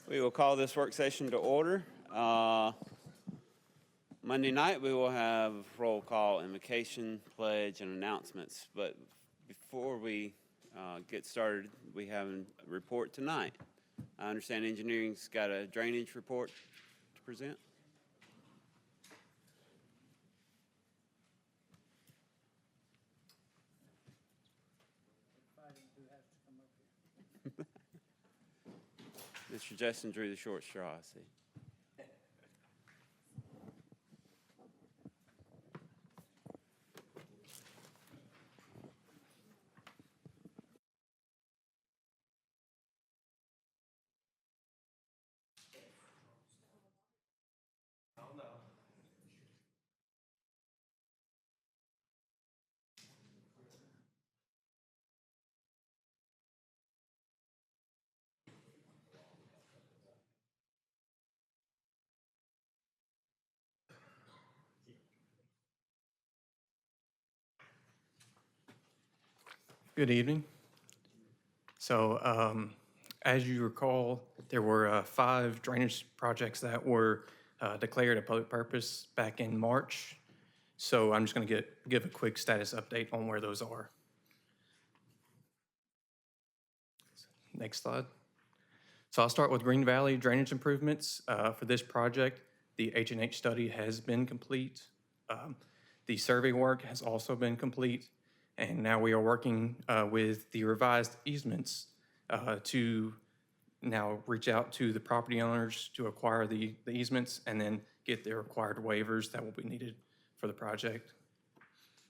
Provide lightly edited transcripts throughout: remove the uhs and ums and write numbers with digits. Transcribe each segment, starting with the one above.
We will call this work session to order. Monday night, we will have roll call, invocation, pledge, and announcements. But before we get started, we have a report tonight. I understand engineering's got a drainage report to present. Mr. Justin drew the short straw, I see. Good evening. So as you recall, there were 5 drainage projects that were declared a public purpose back in March. So I'm just going to give a quick status update on where those are. Next slide. So I'll start with Green Valley drainage improvements. For this project, the H&H study has been complete. The survey work has also been complete. And now we are working with the revised easements to now reach out to the property owners to acquire the easements and then get the required waivers that will be needed for the project.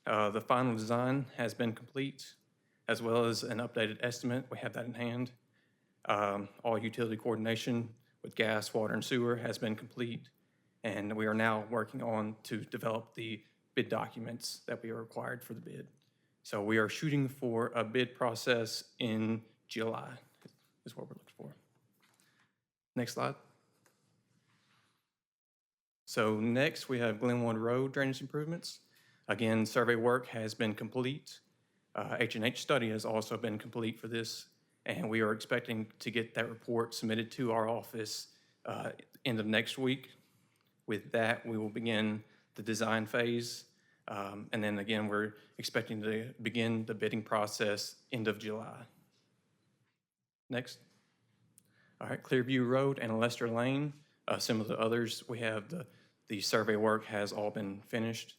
The final design has been complete, as well as an updated estimate. We have that in hand. All utility coordination with gas, water, and sewer has been complete. And we are now working on to develop the bid documents that we are required for the bid. So we are shooting for a bid process in July is what we're looking for. Next slide. So next we have Glenwood Road drainage improvements. Again, survey work has been complete. H&H study has also been complete for this, and we are expecting to get that report submitted to our office end of next week. With that, we will begin the design phase. And then again, we're expecting to begin the bidding process end of July. Next. All right, Clearview Road and Lester Lane. Similar to others, we have the survey work has all been finished.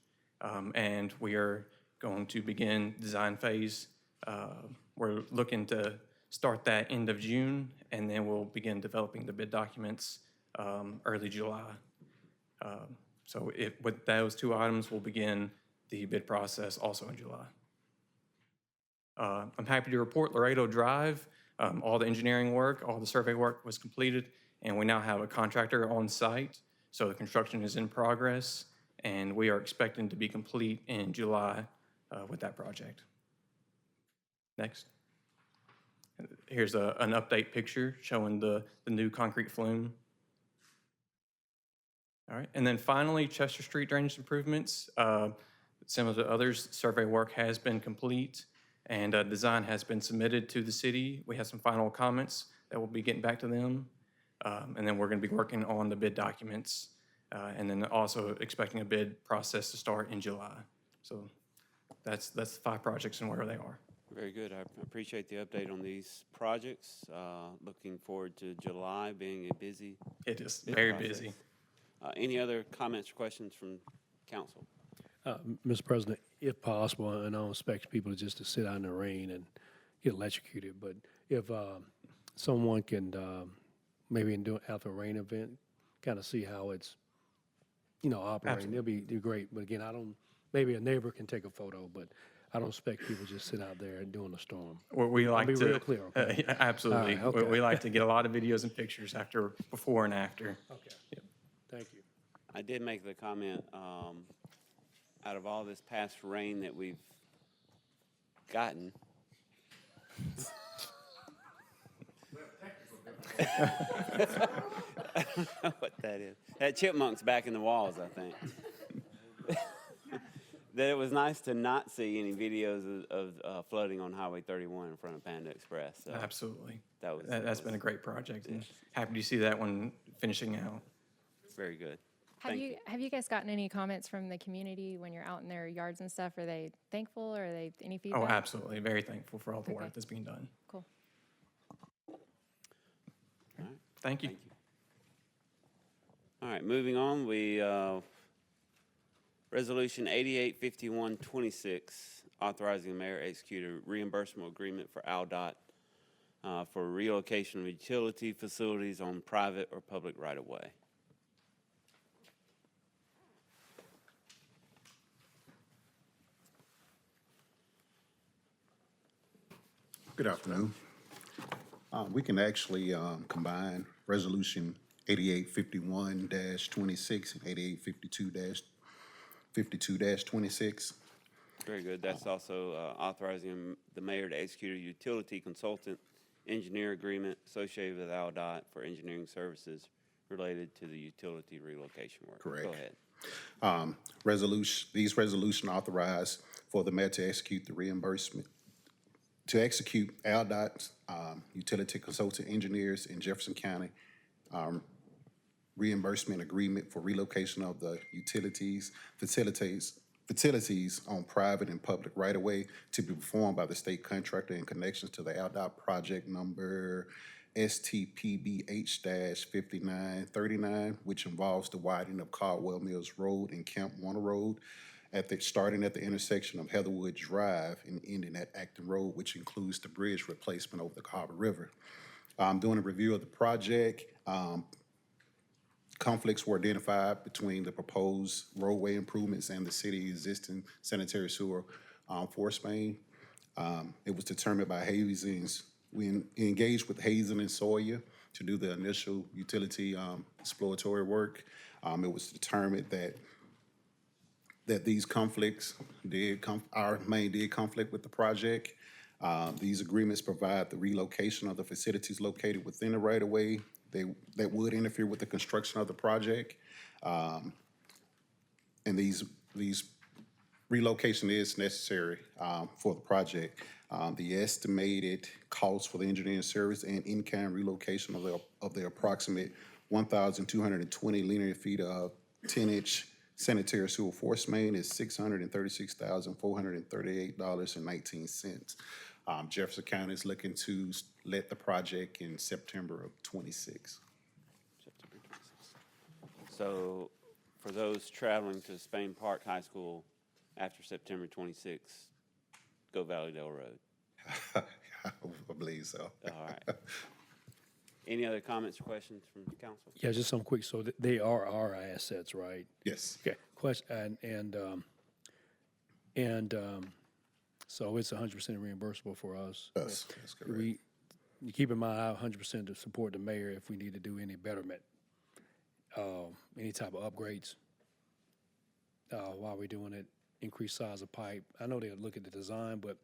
And we are going to begin design phase. We're looking to start that end of June, and then we'll begin developing the bid documents early July. So with those 2 items, we'll begin the bid process also in July. I'm happy to report Laredo Drive, all the engineering work, all the survey work was completed, and we now have a contractor on site. So the construction is in progress, and we are expecting to be complete in July with that project. Next. Here's an update picture showing the new concrete flume. All right, and then finally, Chester Street drainage improvements. Similar to others, survey work has been complete and design has been submitted to the city. We have some final comments that we'll be getting back to them. And then we're gonna be working on the bid documents and then also expecting a bid process to start in July. So that's 5 projects and where they are. Very good. I appreciate the update on these projects. Looking forward to July being a busy. It is very busy. Any other comments or questions from council? Mr. President, if possible, and I don't expect people just to sit out in the rain and get electrocuted, but if someone can maybe after a rain event, kind of see how it's, operating, it'll be great. But again, maybe a neighbor can take a photo, but I don't expect people to just sit out there during a storm. Well, we like to be real clear. Okay? Absolutely. Right, okay. We like to get a lot of videos and pictures before and after. Okay. Yep. Thank you. I did make the comment, out of all this past rain that we've gotten. I don't know what that is. That chipmunk's back in the walls, I think. that it was nice to not see any videos of flooding on Highway 31 in front of Panda Express. So Absolutely. that was That's been a great project, and happy to see that one finishing out. very good. Have you guys gotten any comments from the community when you're out in their yards and stuff? Are they thankful, or are they any feedback? Oh, absolutely. Very thankful for all the Okay. work that's being done. Cool. All right. Thank you. Thank you. All right, moving on, Resolution 885126, authorizing the mayor to execute a reimbursement agreement for ALDOT for relocation of utility facilities on private or public right-of-way. Good afternoon. We can actually combine Resolution 8851-26 and 8852-26. Very good. That's also authorizing the mayor to execute a utility consultant engineer agreement associated with ALDOT for engineering services related to the utility relocation work. Correct. Go ahead. These resolutions authorize for the mayor to execute the reimbursement, to execute ALDOT's utility consultant engineers in Jefferson County reimbursement agreement for relocation of the facilities on private and public right-of-way to be performed by the state contractor in connection to the ALDOT project number STPBH-5939, which involves the widening of Caldwell Mills Road and Camp Warner Road starting at the intersection of Heatherwood Drive and ending at Acton Road, which includes the bridge replacement over the Carver River. Doing a review of the project, conflicts were identified between the proposed roadway improvements and the city's existing sanitary sewer force main. It was determined by Hazings. We engaged with Hazen and Sawyer to do the initial utility exploratory work. It was determined that these conflicts our main did conflict with the project. These agreements provide the relocation of the facilities located within the right-of-way that would interfere with the construction of the project. And these relocation is necessary for the project. The estimated cost for the engineering service and in-kind relocation of the approximate 1,220 linear feet of 10-inch sanitary sewer force main is $636,438.19. Jefferson County is looking to let the project in September of 26. September 26th. So for those traveling to Spain Park High School after September 26th, go Valleydale Road. I believe so. All right. Any other comments or questions from the council? Yeah, just some quick, so they are our assets, right? Yes. Okay, question, so it's 100% reimbursable for us. Yes, that's correct. You keep in mind, 100% to support the mayor if we need to do any betterment, any type of upgrades while we're doing it, increase size of pipe. I know they'll look at the design, but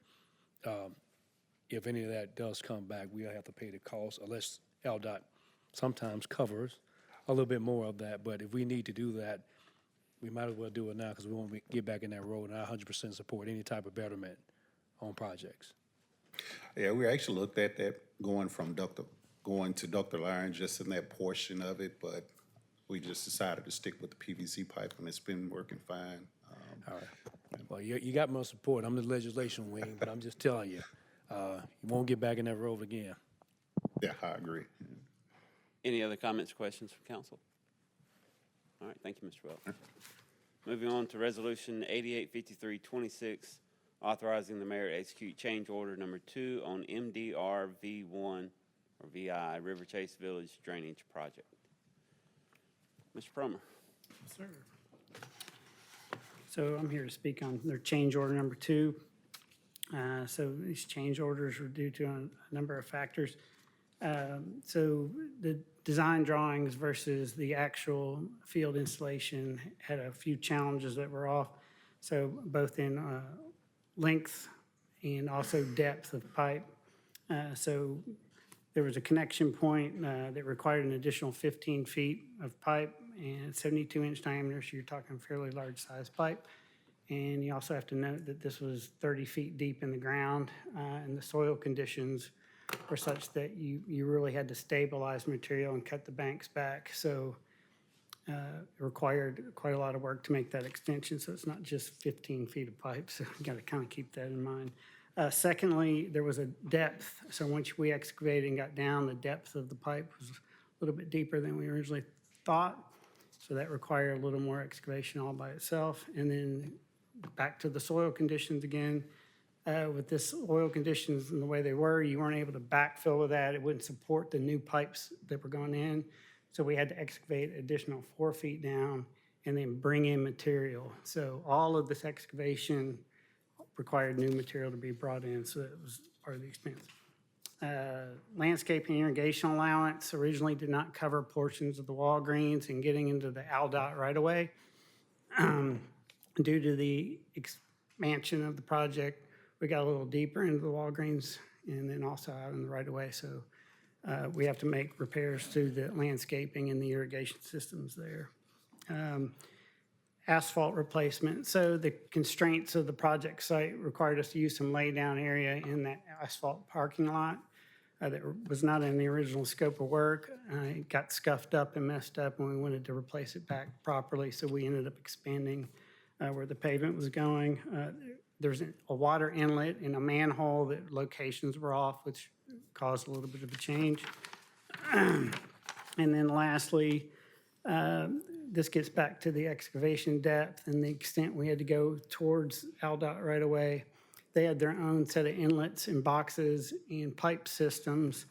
if any of that does come back, we'll have to pay the cost unless LDOT sometimes covers a little bit more of that. But if we need to do that, we might as well do it now because we want to get back in that road, and I 100% support any type of betterment on projects. Yeah, we actually looked at that going to ductile iron just in that portion of it, but we just decided to stick with the PVC pipe, and it's been working fine. All right. Well, you got my support. I'm the legislation wing, but I'm just telling you, you won't get back in that road again. Yeah, I agree. Any other comments or questions from council? All right, thank you, Mr. Welch. Moving on to Resolution 885326, authorizing the mayor to execute change order number 2 on MDR V1 or VI River Chase Village Drainage Project. Mr. Promer. Yes, sir. So I'm here to speak on their change order number 2. So these change orders were due to a number of factors. So the design drawings versus the actual field installation had a few challenges that were off. So both in length and also depth of pipe. So there was a connection point that required an additional 15 feet of pipe and 72-inch diameter, so you're talking fairly large size pipe. And you also have to note that this was 30 feet deep in the ground, and the soil conditions were such that you really had to stabilize material and cut the banks back. So it required quite a lot of work to make that extension, so it's not just 15 feet of pipe, so you got to kind of keep that in mind. Secondly, there was a depth, so once we excavated and got down, the depth of the pipe was a little bit deeper than we originally thought, so that required a little more excavation all by itself. And then back to the soil conditions again. With this oil conditions and the way they were, you weren't able to backfill with that. It wouldn't support the new pipes that were going in. So we had to excavate additional 4 feet down and then bring in material. So all of this excavation required new material to be brought in, so that was part of the expense. Landscaping irrigation allowance originally did not cover portions of the Walgreens and getting into the ALDOT right away. Due to the expansion of the project, we got a little deeper into the Walgreens and then also out in the right of way. So we have to make repairs to the landscaping and the irrigation systems there. Asphalt replacement. So the constraints of the project site required us to use some laydown area in that asphalt parking lot that was not in the original scope of work. It got scuffed up and messed up, and we wanted to replace it back properly, so we ended up expanding where the pavement was going. There's a water inlet and a manhole that locations were off, which caused a little bit of a change. And then lastly, this gets back to the excavation depth and the extent we had to go towards ALDOT right away. They had their own set of inlets and boxes and pipe systems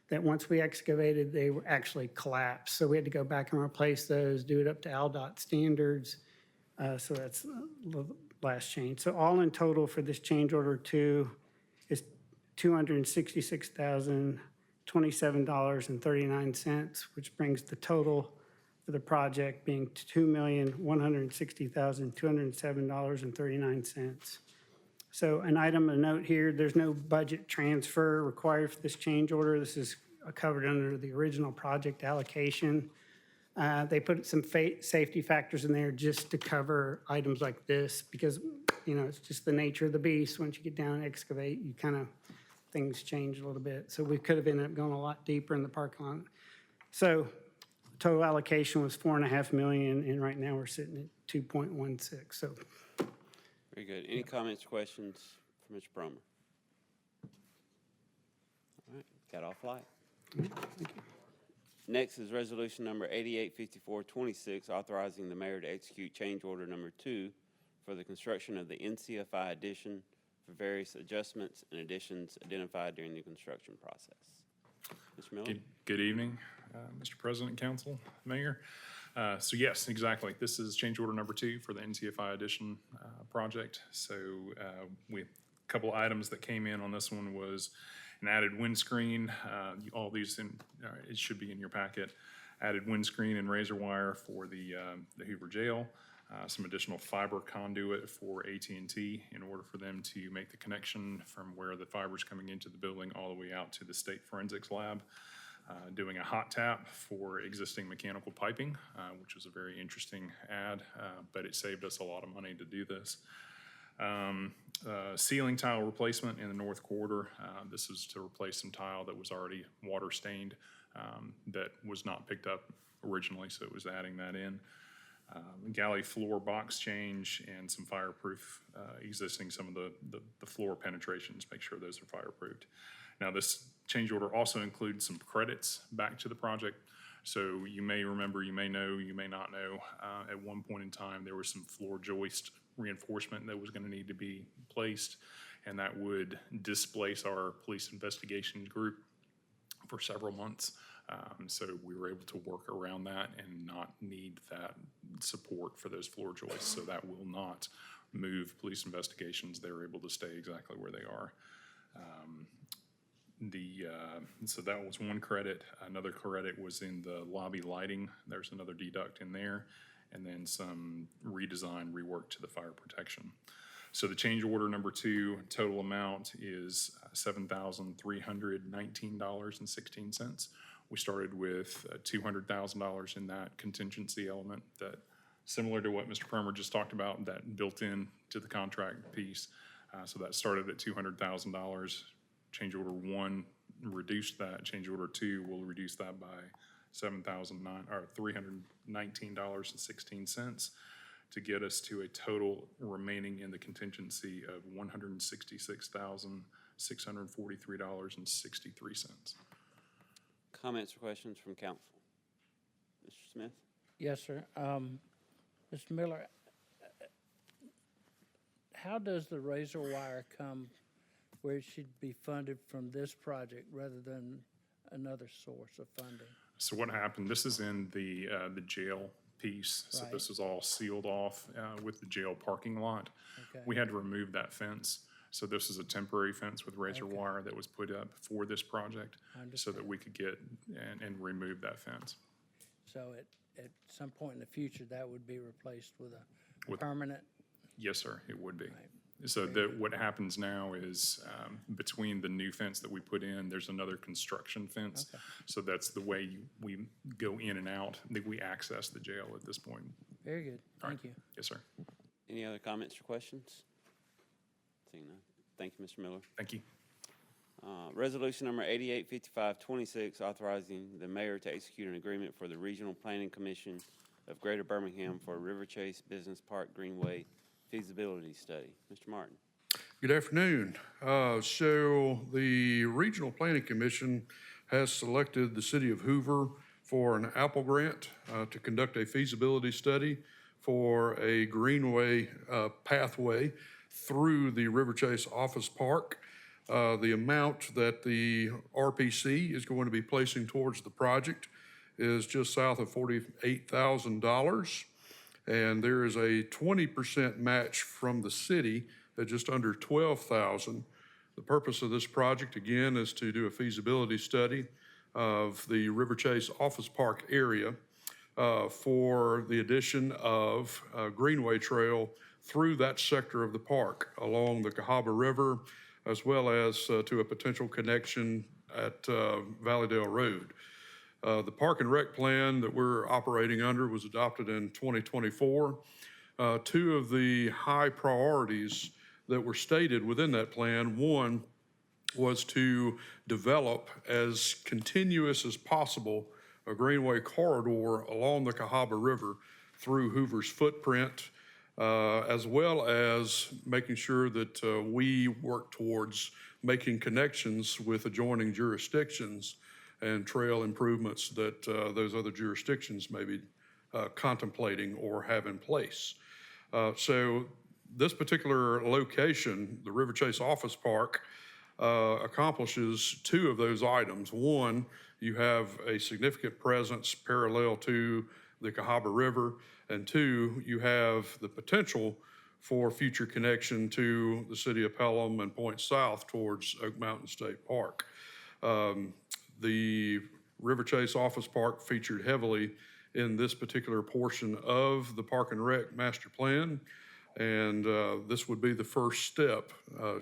that once we excavated, they were actually collapsed. So we had to go back and replace those, do it up to ALDOT standards. So that's the last change. So all in total for this change order 2 is $266,027.39, which brings the total for the project being $2,160,207.39. So an item of note here, there's no budget transfer required for this change order. This is covered under the original project allocation. They put some safety factors in there just to cover items like this because, you know, it's just the nature of the beast. Once you get down and excavate, you kind of, things change a little bit. So we could have ended up going a lot deeper in the parking lot. So total allocation was $4.5 million, and right now we're sitting at 2.16. So. Very good. Any comments or questions for Mr. Promer? All right, got off light. Next is resolution number 885426, authorizing the mayor to execute change order number 2 for the construction of the NCFI addition for various adjustments and additions identified during the construction process. Mr. Miller? Good evening, Mr. President, Council, Mayor. So yes, exactly. This is change order number 2 for the NCFI addition project. So we, a couple items that came in on this one was an added windscreen. All these, it should be in your packet. Added windscreen and razor wire for the Hoover Jail. Some additional fiber conduit for AT&T in order for them to make the connection from where the fiber's coming into the building all the way out to the state forensics lab. Doing a hot tap for existing mechanical piping, which was a very interesting add, but it saved us a lot of money to do this. Ceiling tile replacement in the north quarter. This is to replace some tile that was already water stained that was not picked up originally, so it was adding that in. Galley floor box change and some fireproof, existing some of the floor penetrations, make sure those are fireproofed. Now this change order also includes some credits back to the project. So you may remember, you may know, you may not know, at one point in time there was some floor joist reinforcement that was going to need to be placed, and that would displace our police investigation group for several months. So we were able to work around that and not need that support for those floor joists. So that will not move police investigations. They're able to stay exactly where they are. So that was one credit. Another credit was in the lobby lighting. There's another deduct in there, and then some redesign, rework to the fire protection. So the change order number 2, total amount is $7,319.16. We started with $200,000 in that contingency element that similar to what Mr. Promer just talked about, that built in to the contract piece. So that started at $200,000. Change order 1 reduced that. Change order 2 will reduce that by $319.16 to get us to a total remaining in the contingency of $166,643.63. Comments or questions from council? Mr. Smith? Yes, sir. Mr. Miller, how does the razor wire come where it should be funded from this project rather than another source of funding? So what happened, this is in the jail piece. So Right. this is all sealed off with the jail parking lot. Okay. We had to remove that fence. So this is a temporary fence with razor wire that was put up for this project so that we could get and remove that fence. So at some point in the future, that would be replaced with a With- permanent? Yes, sir, it would be. Right. So what happens now is between the new fence that we put in, there's another construction fence. Okay. So that's the way we go in and out, that we access the jail at this point. Very good. All right. Thank you. Yes, sir. Any other comments or questions? Seeing none. Thank you, Mr. Miller. Thank you. Resolution number 885526, authorizing the mayor to execute an agreement for the Regional Planning Commission of Greater Birmingham for River Chase Business Park Greenway feasibility study. Mr. Martin. Good afternoon. So the Regional Planning Commission has selected the city of Hoover for an Apple grant to conduct a feasibility study for a greenway pathway through the River Chase Office Park. The amount that the RPC is going to be placing towards the project is just south of $48,000. And there is a 20% match from the city at just under $12,000. The purpose of this project, again, is to do a feasibility study of the River Chase Office Park area for the addition of a greenway trail through that sector of the park along the Cahaba River, as well as to a potential connection at Valleydale Road. The Park and Rec plan that we're operating under was adopted in 2024. Two of the high priorities that were stated within that plan, one was to develop as continuous as possible a greenway corridor along the Cahaba River through Hoover's footprint, as well as making sure that we work towards making connections with adjoining jurisdictions and trail improvements that those other jurisdictions may be contemplating or have in place. So this particular location, the River Chase Office Park, accomplishes two of those items. One, you have a significant presence parallel to the Cahaba River, and two, you have the potential for future connection to the city of Pelham and point south towards Oak Mountain State Park. The River Chase Office Park featured heavily in this particular portion of the Park and Rec Master Plan. And this would be the first step,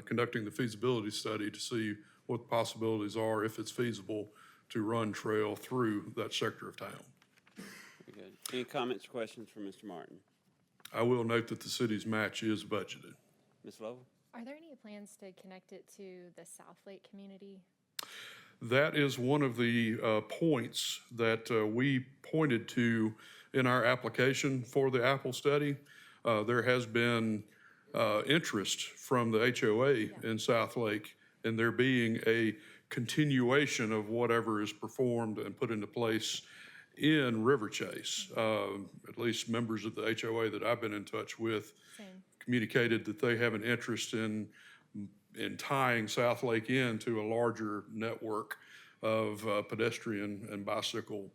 conducting the feasibility study to see what the possibilities are, if it's feasible, to run trail through that sector of town. Very good. Any comments or questions from Mr. Martin? I will note that the city's match is budgeted. Ms. Lovell? Are there any plans to connect it to the South Lake community? That is one of the points that we pointed to in our application for the Apple study. There has been interest from the HOA in South Lake in there being a continuation of whatever is performed and put into place in River Chase. At least members of the HOA that I've been in touch with Same. communicated that they have an interest in tying South Lake into a larger network of pedestrian and bicycle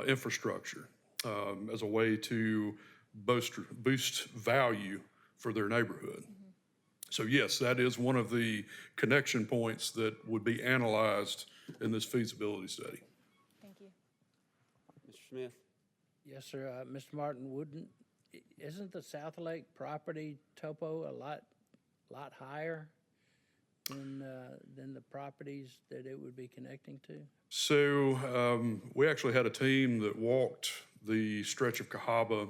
infrastructure as a way to boost value for their neighborhood. So yes, that is one of the connection points that would be analyzed in this feasibility study. Thank you. Mr. Smith? Yes, sir. Mr. Martin, isn't the South Lake property topo a lot higher than the properties that it would be connecting to? So we actually had a team that walked the stretch of Cahaba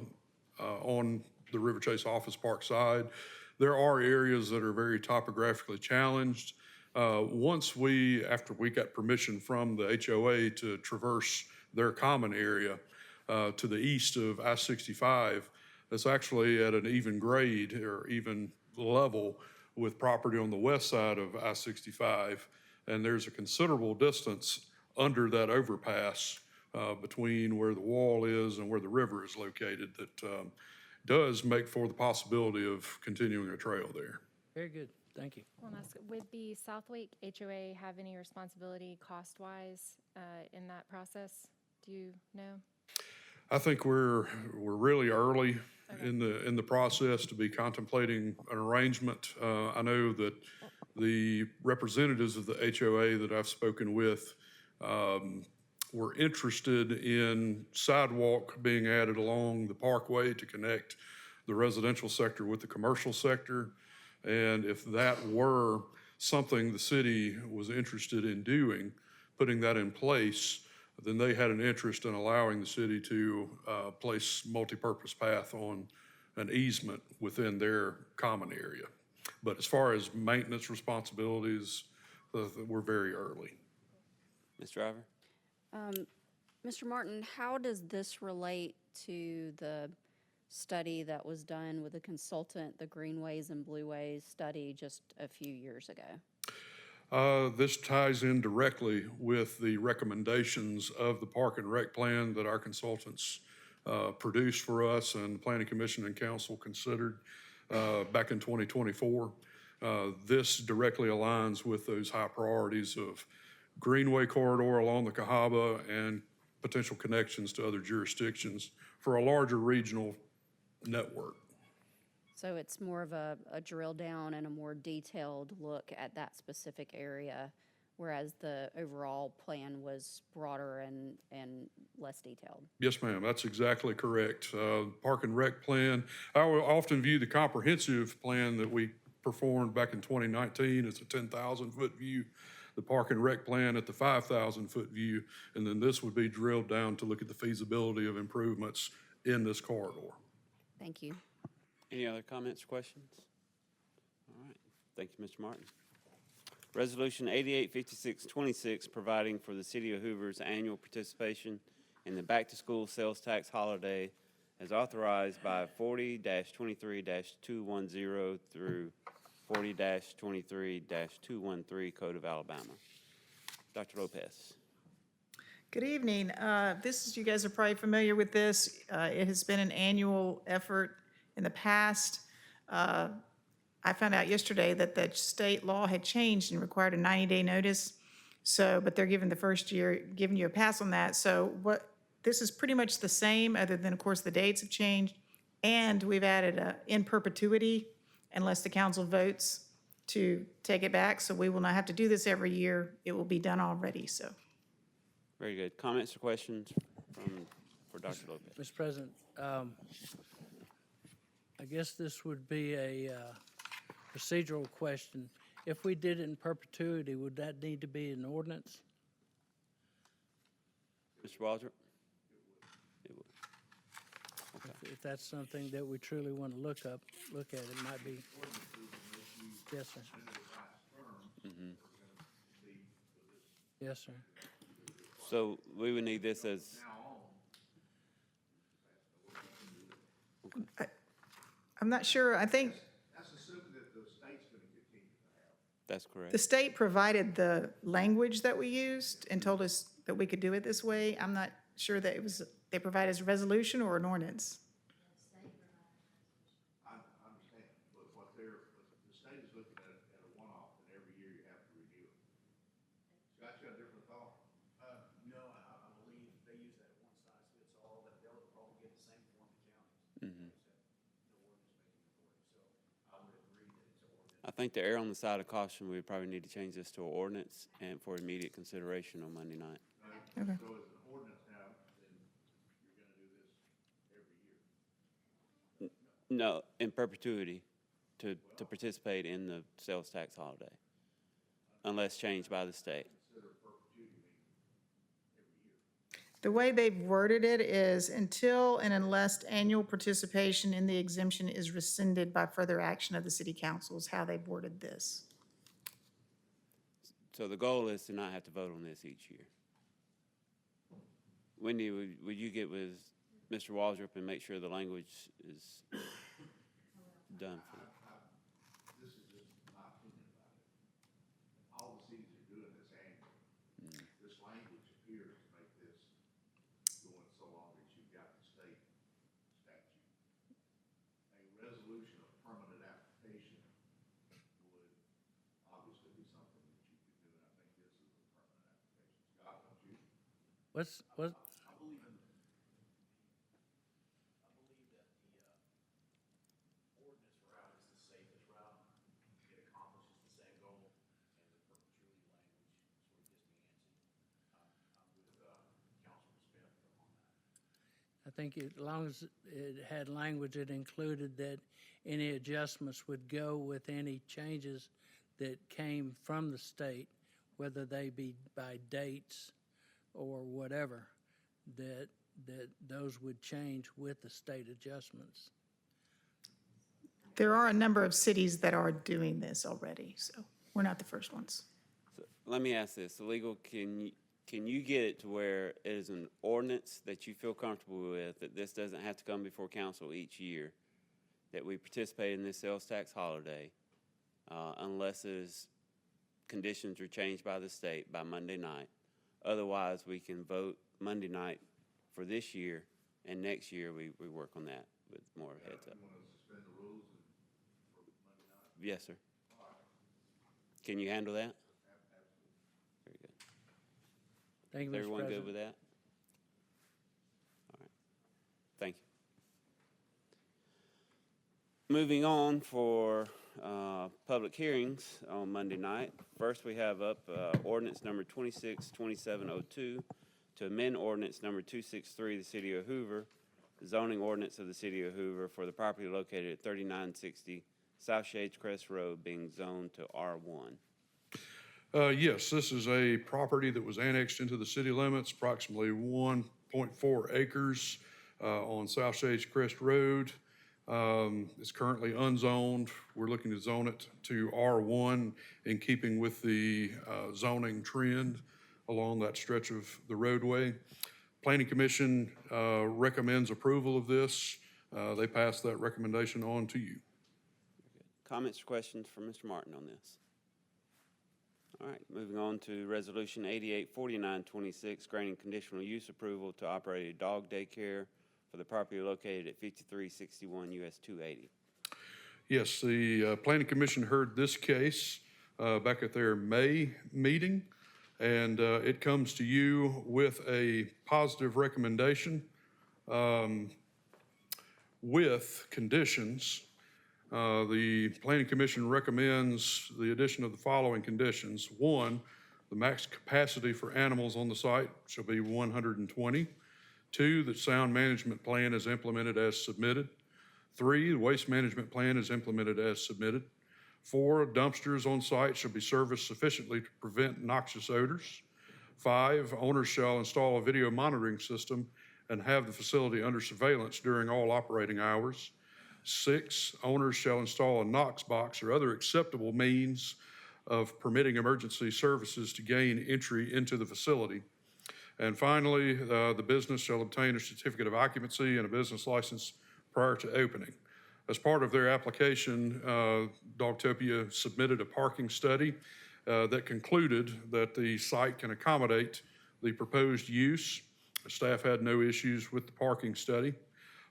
on the River Chase Office Park side. There are areas that are very topographically challenged. After we got permission from the HOA to traverse their common area to the east of I-65, it's actually at an even grade or even level with property on the west side of I-65. And there's a considerable distance under that overpass between where the wall is and where the river is located that does make for the possibility of continuing a trail there. Very good, thank you. Well, would the Southwick HOA have any responsibility cost-wise in that process? Do you know? I think we're really early in the process to be contemplating an arrangement. I know that the representatives of the HOA that I've spoken with were interested in sidewalk being added along the parkway to connect the residential sector with the commercial sector. And if that were something the city was interested in doing, putting that in place, then they had an interest in allowing the city to place multipurpose path on an easement within their common area. But as far as maintenance responsibilities, we're very early. Ms. Driver? Mr. Martin, how does this relate to the study that was done with a consultant, the Greenways and Blueways study just a few years ago? This ties in directly with the recommendations of the Park and Rec plan that our consultants produced for us and the Planning Commission and Council considered back in 2024. This directly aligns with those high priorities of Greenway corridor along the Cahaba and potential connections to other jurisdictions for a larger regional network. So it's more of a drill down and a more detailed look at that specific area, whereas the overall plan was broader and less detailed. Yes, ma'am, that's exactly correct. Park and Rec plan, I will often view the comprehensive plan that we performed back in 2019 as a 10,000-foot view, the Park and Rec plan at the 5,000-foot view, and then this would be drilled down to look at the feasibility of improvements in this corridor. Thank you. Any other comments or questions? All right, thank you, Mr. Martin. Resolution 885626, providing for the City of Hoover's annual participation in the back-to-school sales tax holiday as authorized by 40-23-210 through 40-23-213 Code of Alabama. Dr. Lopez. Good evening. You guys are probably familiar with this. It has been an annual effort in the past. I found out yesterday that the state law had changed and required a 90-day notice. But they're giving you a pass on that. So this is pretty much the same, other than, of course, the dates have changed. And we've added a in perpetuity unless the council votes to take it back. So we will not have to do this every year. It will be done already, so. Very good. Comments or questions for Dr. Lopez? Mr. President, I guess this would be a procedural question. If we did it in perpetuity, would that need to be an ordinance? Mr. Waldrep? It would. Okay. If that's something that we truly want to look at, it might be. Yes, sir. Mm-hmm. Yes, sir. So we would need this as, I'm not sure. I think that's correct. the state provided the language that we used and told us that we could do it this way. I'm not sure that they provided as a resolution or an ordinance. I understand, but the state is looking at it at a one-off, and every year you have to review it. Scott, you got a different thought? No, I believe they use that one-size-fits-all, that they'll probably get the same form to counties. Mm-hmm. So I would agree that it's an ordinance. I think to err on the side of caution, we would probably need to change this to an ordinance and for immediate consideration on Monday night. Okay. So as an ordinance now, then you're gonna do this every year? No, in perpetuity to participate in the sales tax holiday, unless changed by the state. Consider perpetuity every year. The way they've worded it is until and unless annual participation in the exemption is rescinded by further action of the city council is how they've worded this. So the goal is to not have to vote on this each year. Wendy, would you get with Mr. Waldrep and make sure the language is done for you? This is just my opinion about it. All the cities are doing this annually. This language appears to make this going so long that you've got the state statute. A resolution of permanent application would obviously be something that you could do, and I think this is a permanent application. Scott, don't you? What's, I believe that the, ordinance route is the safest route. It accomplishes the same goal, and the perpetuity language sort of gets me antsy. I'm with, Councilor Smith on that. I think as long as it had language that included that any adjustments would go with any changes that came from the state, whether they be by dates or whatever, that those would change with the state adjustments. There are a number of cities that are doing this already, so we're not the first ones. So let me ask this, the legal, can you get it to where it is an ordinance that you feel comfortable with, that this doesn't have to come before council each year, that we participate in this sales tax holiday, unless conditions are changed by the state by Monday night? Otherwise, we can vote Monday night for this year, and next year we work on that with more of a heads up. You want to suspend the rules for Monday night? Yes, sir. Can you handle that? Very good. Thank you, Is Mr. everyone good President. with that? All right. Thank you. Moving on for public hearings on Monday night. First, we have up ordinance number 262702 to amend ordinance number 263 of the city of Hoover, the zoning ordinance of the city of Hoover for the property located at 3960 South Shades Crest Road being zoned to R1. Yes, this is a property that was annexed into the city limits, approximately 1.4 acres on South Shades Crest Road. It's currently unzoned. We're looking to zone it to R1 in keeping with the zoning trend along that stretch of the roadway. Planning Commission recommends approval of this. They pass that recommendation on to you. Comments or questions for Mr. Martin on this? All right, moving on to Resolution 884926, granting conditional use approval to operate a dog daycare for the property located at 5361 US 280. Yes, the Planning Commission heard this case back at their May meeting, and it comes to you with a positive recommendation with conditions. The Planning Commission recommends the addition of the following conditions. 1, the max capacity for animals on the site shall be 120. 2, the sound management plan is implemented as submitted. 3, the waste management plan is implemented as submitted. 4, dumpsters on site shall be serviced sufficiently to prevent noxious odors. 5, owners shall install a video monitoring system and have the facility under surveillance during all operating hours. 6, owners shall install a Knox box or other acceptable means of permitting emergency services to gain entry into the facility. And finally, the business shall obtain a certificate of occupancy and a business license prior to opening. As part of their application, Dogtopia submitted a parking study that concluded that the site can accommodate the proposed use. The staff had no issues with the parking study.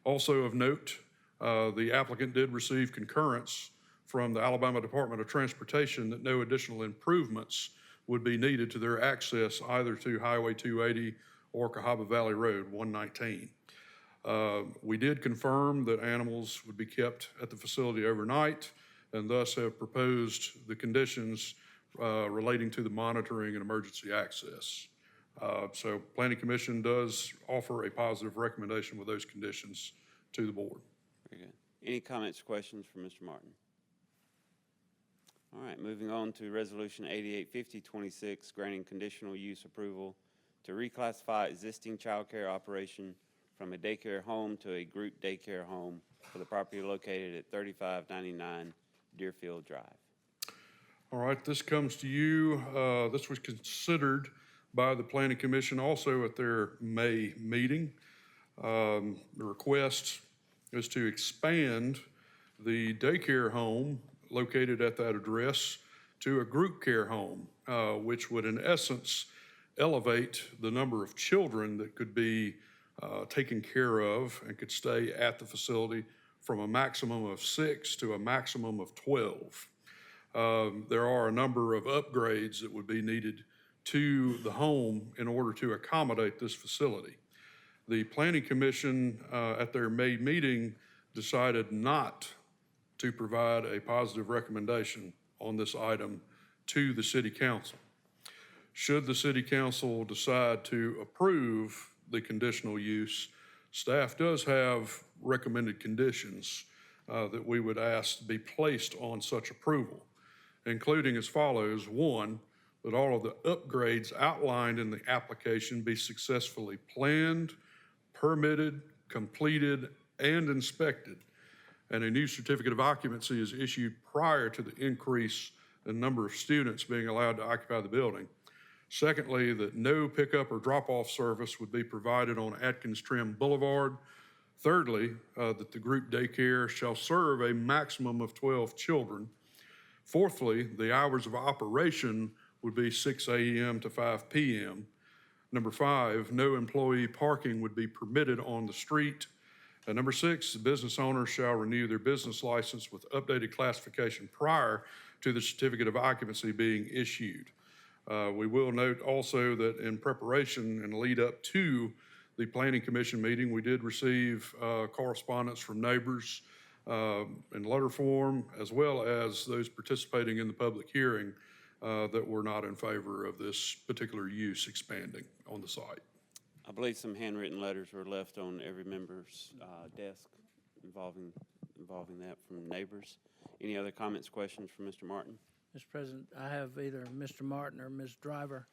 Also of note, the applicant did receive concurrence from the Alabama Department of Transportation that no additional improvements would be needed to their access either to Highway 280 or Cahaba Valley Road 119. We did confirm that animals would be kept at the facility overnight and thus have proposed the conditions relating to the monitoring and emergency access. So Planning Commission does offer a positive recommendation with those conditions to the board. Very good. Any comments or questions for Mr. Martin? All right, moving on to Resolution 885026, granting conditional use approval to reclassify existing childcare operation from a daycare home to a group daycare home for the property located at 3599 Deerfield Drive. All right, this comes to you. This was considered by the Planning Commission also at their May meeting. The request is to expand the daycare home located at that address to a group care home, which would in essence elevate the number of children that could be taken care of and could stay at the facility from a maximum of 6 to a maximum of 12. There are a number of upgrades that would be needed to the home in order to accommodate this facility. The Planning Commission at their May meeting decided not to provide a positive recommendation on this item to the City Council. Should the City Council decide to approve the conditional use, staff does have recommended conditions that we would ask to be placed on such approval, including as follows. 1, that all of the upgrades outlined in the application be successfully planned, permitted, completed, and inspected, and a new certificate of occupancy is issued prior to the increase in number of students being allowed to occupy the building. Secondly, that no pickup or drop-off service would be provided on Atkins Trim Boulevard. Thirdly, that the group daycare shall serve a maximum of 12 children. Fourthly, the hours of operation would be 6 a.m. to 5 p.m. Number 5, no employee parking would be permitted on the street. And number 6, the business owner shall renew their business license with updated classification prior to the certificate of occupancy being issued. We will note also that in preparation and lead up to the Planning Commission meeting, we did receive correspondence from neighbors in letter form, as well as those participating in the public hearing that were not in favor of this particular use expanding on the site. I believe some handwritten letters were left on every member's desk involving that from neighbors. Any other comments, questions for Mr. Martin? Mr. President, I have either Mr. Martin or Ms. Driver.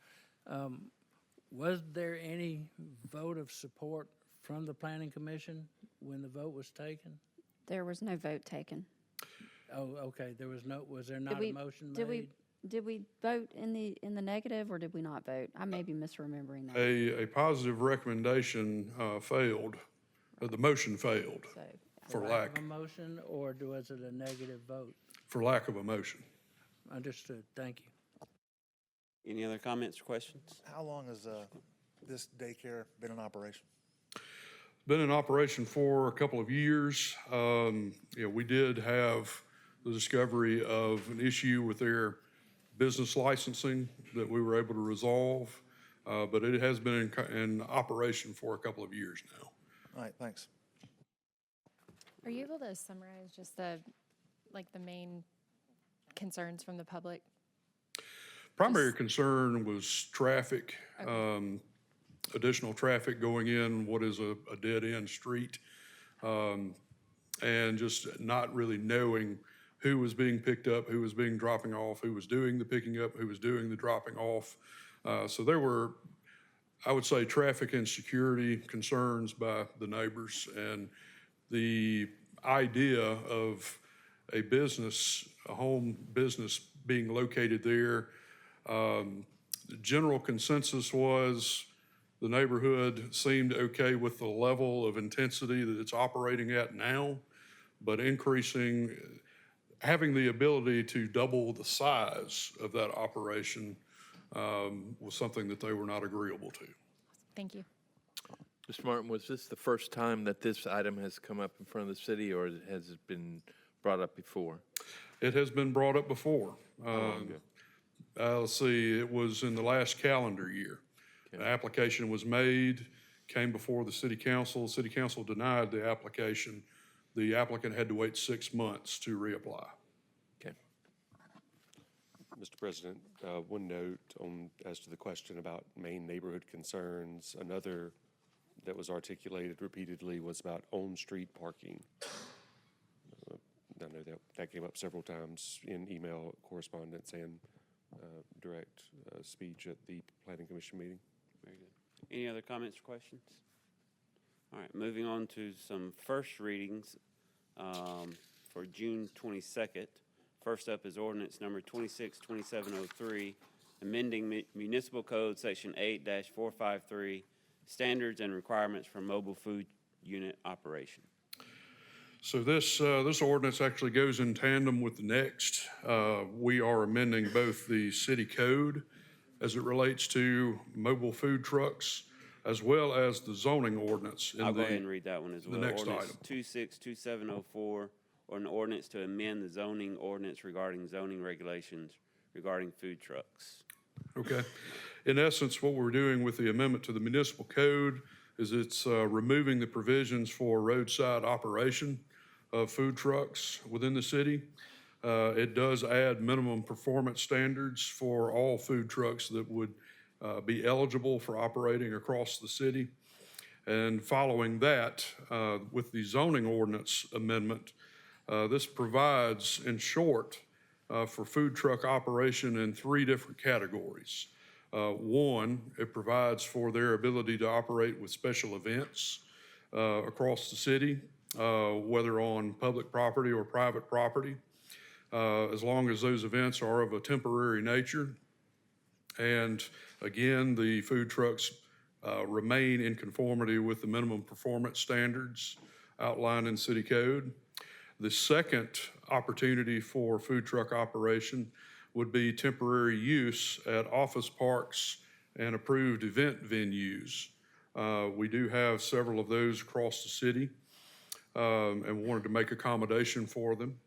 Was there any vote of support from the Planning Commission when the vote was taken? There was no vote taken. Oh, okay, was there not a motion made? Did we vote in the negative, or did we not vote? I may be misremembering that. A positive recommendation failed. The motion failed So, for Lack lack of a motion, or was it a negative vote? for lack of a motion. Understood, thank you. Any other comments or questions? How long has this daycare been in operation? Been in operation for a couple of years. We did have the discovery of an issue with their business licensing that we were able to resolve, but it has been in operation for a couple of years now. All right, thanks. Are you able to summarize just the main concerns from the public? Primary concern was traffic, Okay. additional traffic going in what is a dead-end street, and just not really knowing who was being picked up, who was being dropping off, who was doing the picking up, who was doing the dropping off. So there were, I would say, traffic and security concerns by the neighbors, and the idea of a business, a home business being located there. The general consensus was the neighborhood seemed okay with the level of intensity that it's operating at now, but having the ability to double the size of that operation was something that they were not agreeable to. Thank you. Mr. Martin, was this the first time that this item has come up in front of the city, or has it been brought up before? It has been brought up before. Let's see, it was in the last calendar year. Okay. The application was made, came before the city council. City council denied the application. The applicant had to wait 6 months to reapply. Okay. Mr. President, one note as to the question about main neighborhood concerns. Another that was articulated repeatedly was about on-street parking. I know that came up several times in email correspondence and direct speech at the Planning Commission meeting. Very good. Any other comments or questions? All right, moving on to some first readings for June 22nd. First up is ordinance number 262703, amending Municipal Code Section 8-453, standards and requirements for mobile food unit operation. So this ordinance actually goes in tandem with the next. We are amending both the city code as it relates to mobile food trucks, as well as the zoning ordinance. I'll go ahead and read that one as well. The next Ordinance item. 262704, or an ordinance to amend the zoning ordinance regarding zoning regulations regarding food trucks. Okay. In essence, what we're doing with the amendment to the municipal code is it's removing the provisions for roadside operation of food trucks within the city. It does add minimum performance standards for all food trucks that would be eligible for operating across the city. And following that, with the zoning ordinance amendment, this provides, in short, for food truck operation in 3 different categories. One, it provides for their ability to operate with special events across the city, whether on public property or private property, as long as those events are of a temporary nature. And again, the food trucks remain in conformity with the minimum performance standards outlined in city code. The second opportunity for food truck operation would be temporary use at office parks and approved event venues. We do have several of those across the city and wanted to make accommodation for them.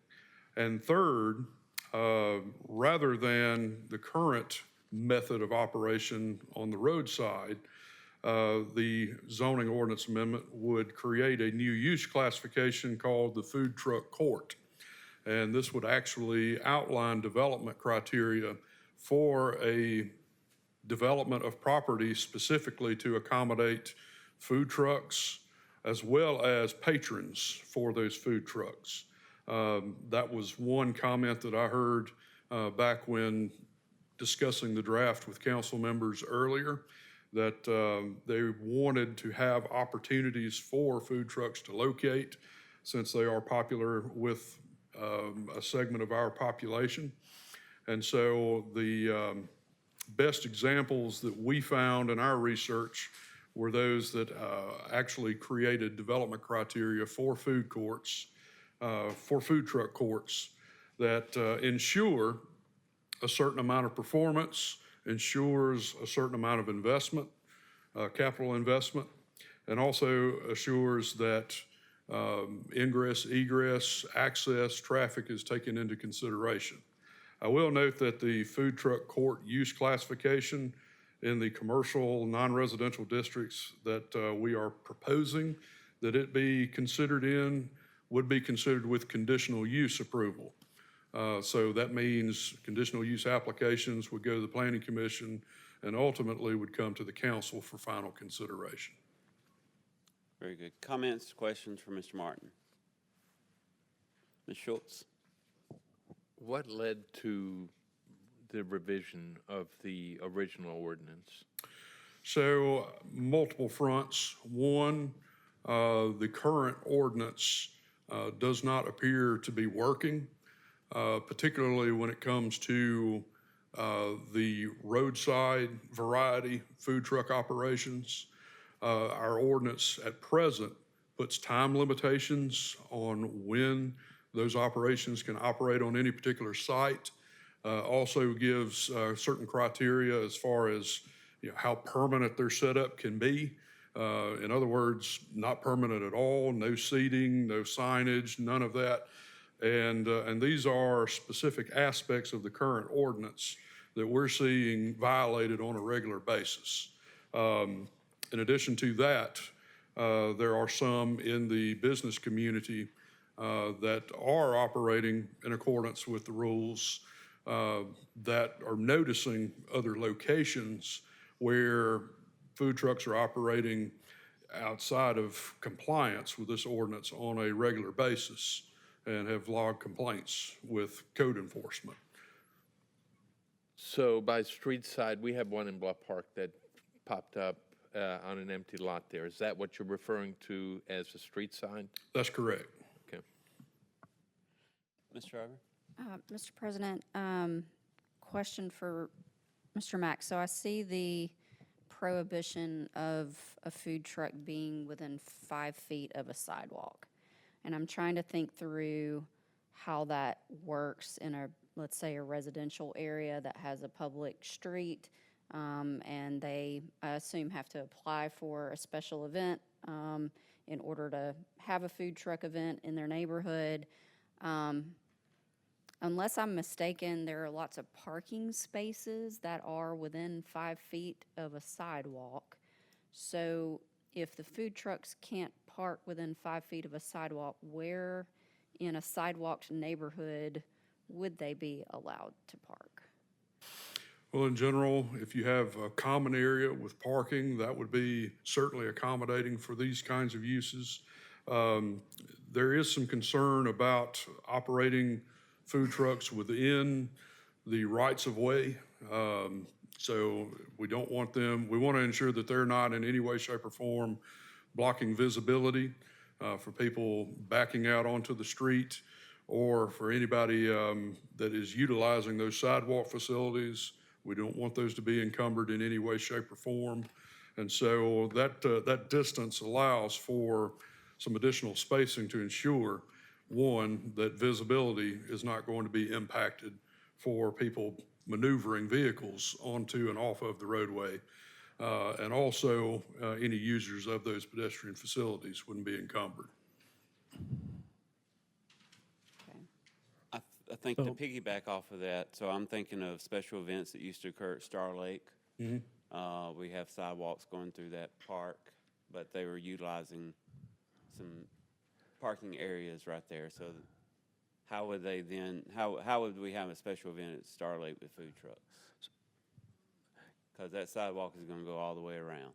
And third, rather than the current method of operation on the roadside, the zoning ordinance amendment would create a new use classification called the food truck court. And this would actually outline development criteria for a development of property specifically to accommodate food trucks as well as patrons for those food trucks. That was one comment that I heard back when discussing the draft with council members earlier, that they wanted to have opportunities for food trucks to locate since they are popular with a segment of our population. And so the best examples that we found in our research were those that actually created development criteria for food courts, for food truck courts that ensure a certain amount of performance, ensures a certain amount of investment, capital investment, and also assures that ingress, egress, access, traffic is taken into consideration. I will note that the food truck court use classification in the commercial non-residential districts that we are proposing that it be considered in would be considered with conditional use approval. So that means conditional use applications would go to the Planning Commission and ultimately would come to the council for final consideration. Very good. Comments, questions for Mr. Martin? Ms. Schultz? What led to the revision of the original ordinance? So multiple fronts. One, the current ordinance does not appear to be working, particularly when it comes to the roadside variety food truck operations. Our ordinance at present puts time limitations on when those operations can operate on any particular site. Also gives certain criteria as far as how permanent their setup can be. In other words, not permanent at all, no seating, no signage, none of that. And these are specific aspects of the current ordinance that we're seeing violated on a regular basis. In addition to that, there are some in the business community that are operating in accordance with the rules that are noticing other locations where food trucks are operating outside of compliance with this ordinance on a regular basis and have logged complaints with code enforcement. So by street side, we have one in Bluff Park that popped up on an empty lot there. Is that what you're referring to as a street sign? That's correct. Okay. Mr. Driver? Mr. President, question for Mr. Mack. So I see the prohibition of a food truck being within 5 feet of a sidewalk. And I'm trying to think through how that works in a, let's say, a residential area that has a public street, and they, I assume, have to apply for a special event in order to have a food truck event in their neighborhood. Unless I'm mistaken, there are lots of parking spaces that are within 5 feet of a sidewalk. So if the food trucks can't park within 5 feet of a sidewalk, where in a sidewalked neighborhood would they be allowed to park? Well, in general, if you have a common area with parking, that would be certainly accommodating for these kinds of uses. There is some concern about operating food trucks within the rights of way. So we don't want them, we want to ensure that they're not in any way, shape, or form blocking visibility for people backing out onto the street, or for anybody that is utilizing those sidewalk facilities. We don't want those to be encumbered in any way, shape, or form. And so that distance allows for some additional spacing to ensure, one, that visibility is not going to be impacted for people maneuvering vehicles onto and off of the roadway. And also, any users of those pedestrian facilities wouldn't be encumbered. I think to piggyback off of that, so I'm thinking of special events that used to occur at Star Lake. We have sidewalks going through that park, but they were utilizing some parking areas right there. So how would they then, how would we have a special event at Star Lake with food trucks? Because that sidewalk is going to go all the way around.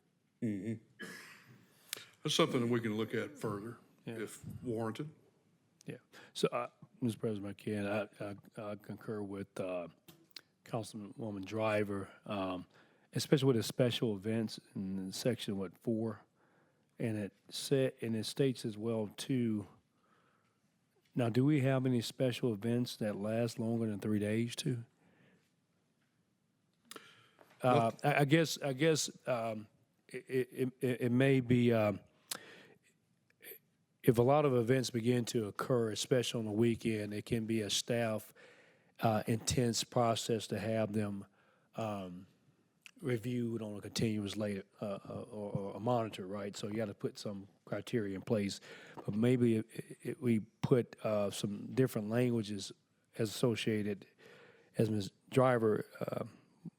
That's something that we can look at further if warranted. Yeah. So, Mr. President, I can, I concur with Councilwoman Driver, especially with the special events in section, 4, and it states as well, too. Now, do we have any special events that last longer than 3 days, too? I guess it may be, if a lot of events begin to occur, especially on the weekend, it can be a staff intense process to have them reviewed on a continuous or monitored, right? So you got to put some criteria in place. But maybe we put some different languages as associated, as Ms. Driver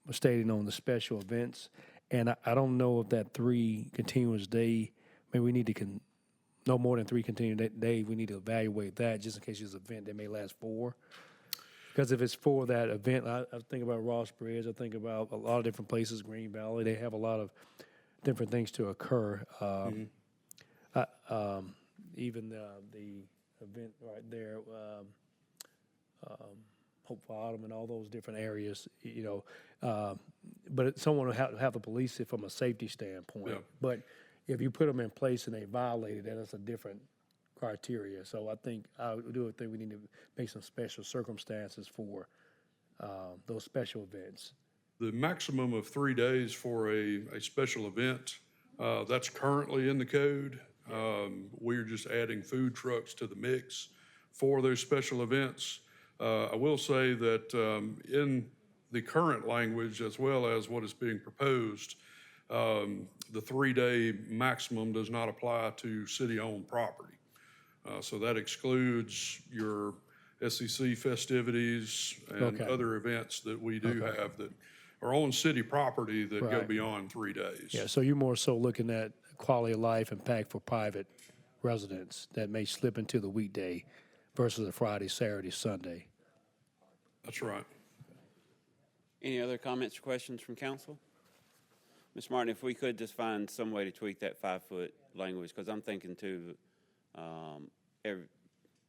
was stating, on the special events. And I don't know if that 3 continuous day, maybe we need to no more than 3 continuous days, we need to evaluate that just in case there's an event that may last 4. Because if it's for that event, I think about Ross Bridge, I think about a lot of different places, Green Valley, they have a lot of different things to occur. Even the event right there, Hope for Autumn and all those different areas, but someone will have to police it from a safety standpoint. Yeah. But if you put them in place and they violate it, then it's a different criteria. So I think we need to make some special circumstances for those special events. The maximum of 3 days for a special event, that's currently in the code. We're just adding food trucks to the mix for those special events. I will say that in the current language, as well as what is being proposed, the 3-day maximum does not apply to city-owned property. So that excludes your SEC festivities and other events that we do have that are on city property that go beyond 3 days. Yeah, so you're more so looking at quality of life impact for private residents that may slip into the weekday versus a Friday, Saturday, Sunday. That's right. Any other comments or questions from council? Ms. Martin, if we could just find some way to tweak that 5-foot language, because I'm thinking too,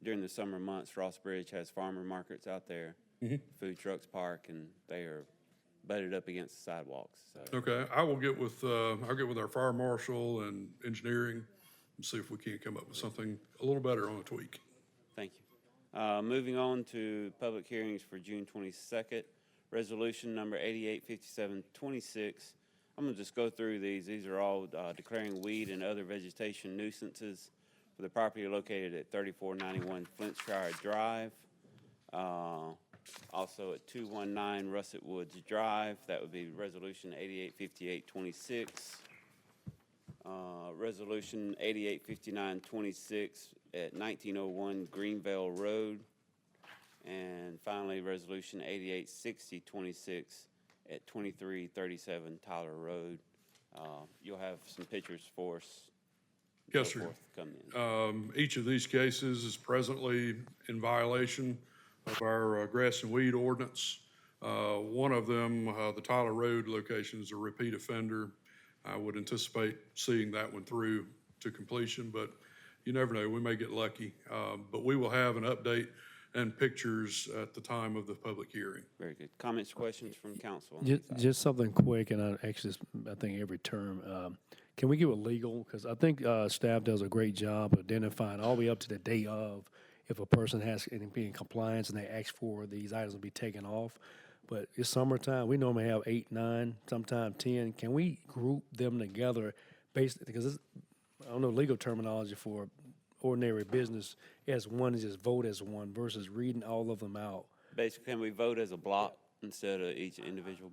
during the summer months, Ross Bridge has farmer markets out there, food trucks park, and they are butted up against the sidewalks, so. Okay, I'll get with our fire marshal and engineering and see if we can't come up with something a little better on a tweak. Thank you. Moving on to public hearings for June 22nd, resolution number 885726. I'm going to just go through these. These are all declaring weed and other vegetation nuisances for the property located at 3491 Flintshire Drive. Also at 219 Russet Woods Drive. That would be resolution 885826. Resolution 885926 at 1901 Greenvale Road. And finally, resolution 886026 at 2337 Tyler Road. You'll have some pictures for us. Yes, so sir. forth come in. Each of these cases is presently in violation of our grass and weed ordinance. One of them, the Tyler Road location, is a repeat offender. I would anticipate seeing that one through to completion, but you never know, we may get lucky. But we will have an update and pictures at the time of the public hearing. Very good. Comments, questions from council? on Just, this item? just something quick, and I think every term, can we get with legal? Because I think staff does a great job of identifying all the way up to the day of if a person has to be in compliance and they ask for these items to be taken off. But it's summertime. We normally have 8, 9, sometimes 10. Can we group them together based, because I don't know legal terminology for ordinary business as one is just vote as one versus reading all of them out. Basically, can we vote as a block instead of each individual?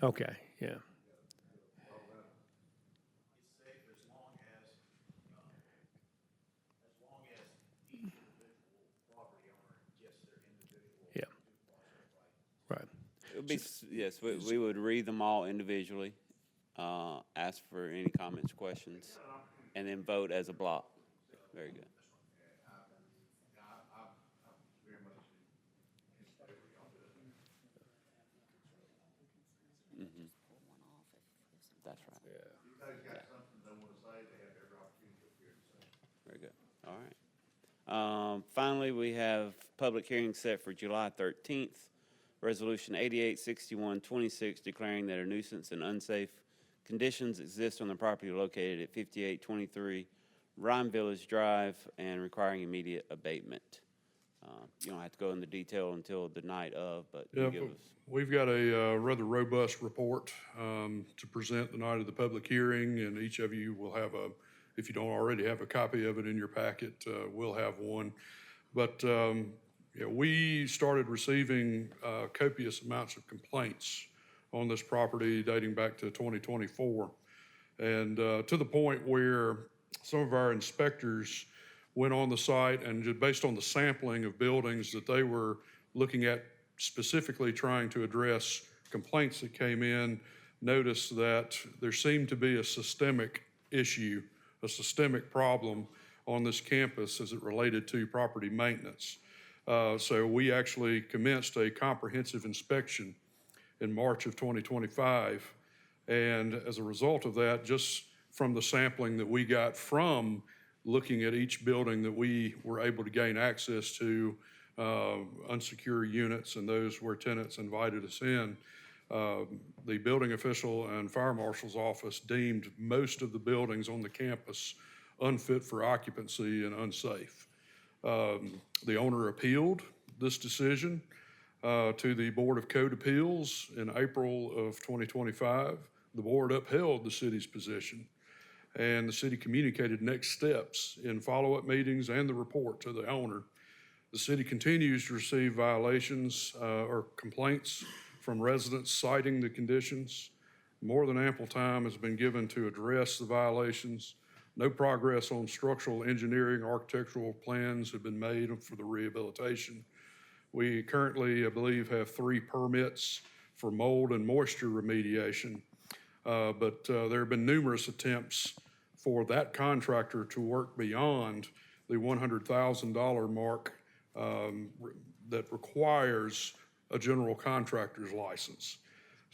Okay, yeah. It's safe as long as each individual property owner gets their individual. Yeah. Right. It would be, yes, we would read them all individually, ask for any comments, questions, and then vote as a block. Very good. That's right. You guys got something they want to say, they have every opportunity to appear to say. Very good. All right. Finally, we have public hearing set for July 13th. Resolution 886126 declaring that a nuisance and unsafe conditions exist on the property located at 5823 Rhyme Village Drive and requiring immediate abatement. You don't have to go into detail until the night of, but you Yeah, give us. we've got a rather robust report to present the night of the public hearing, and each of you will have if you don't already have a copy of it in your packet, we'll have one. But yeah, we started receiving copious amounts of complaints on this property dating back to 2024. And to the point where some of our inspectors went on the site and just based on the sampling of buildings that they were looking at specifically trying to address complaints that came in, noticed that there seemed to be a systemic issue, a systemic problem on this campus as it related to property maintenance. So we actually commenced a comprehensive inspection in March of 2025. And as a result of that, just from the sampling that we got from looking at each building that we were able to gain access to, unsecure units and those where tenants invited us in, the building official and fire marshal's office deemed most of the buildings on the campus unfit for occupancy and unsafe. The owner appealed this decision to the Board of Code Appeals in April of 2025. The board upheld the city's position, and the city communicated next steps in follow-up meetings and the report to the owner. The city continues to receive violations or complaints from residents citing the conditions. More than ample time has been given to address the violations. No progress on structural engineering, architectural plans have been made for the rehabilitation. We currently, I believe, have 3 permits for mold and moisture remediation, but there have been numerous attempts for that contractor to work beyond the $100,000 mark that requires a general contractor's license.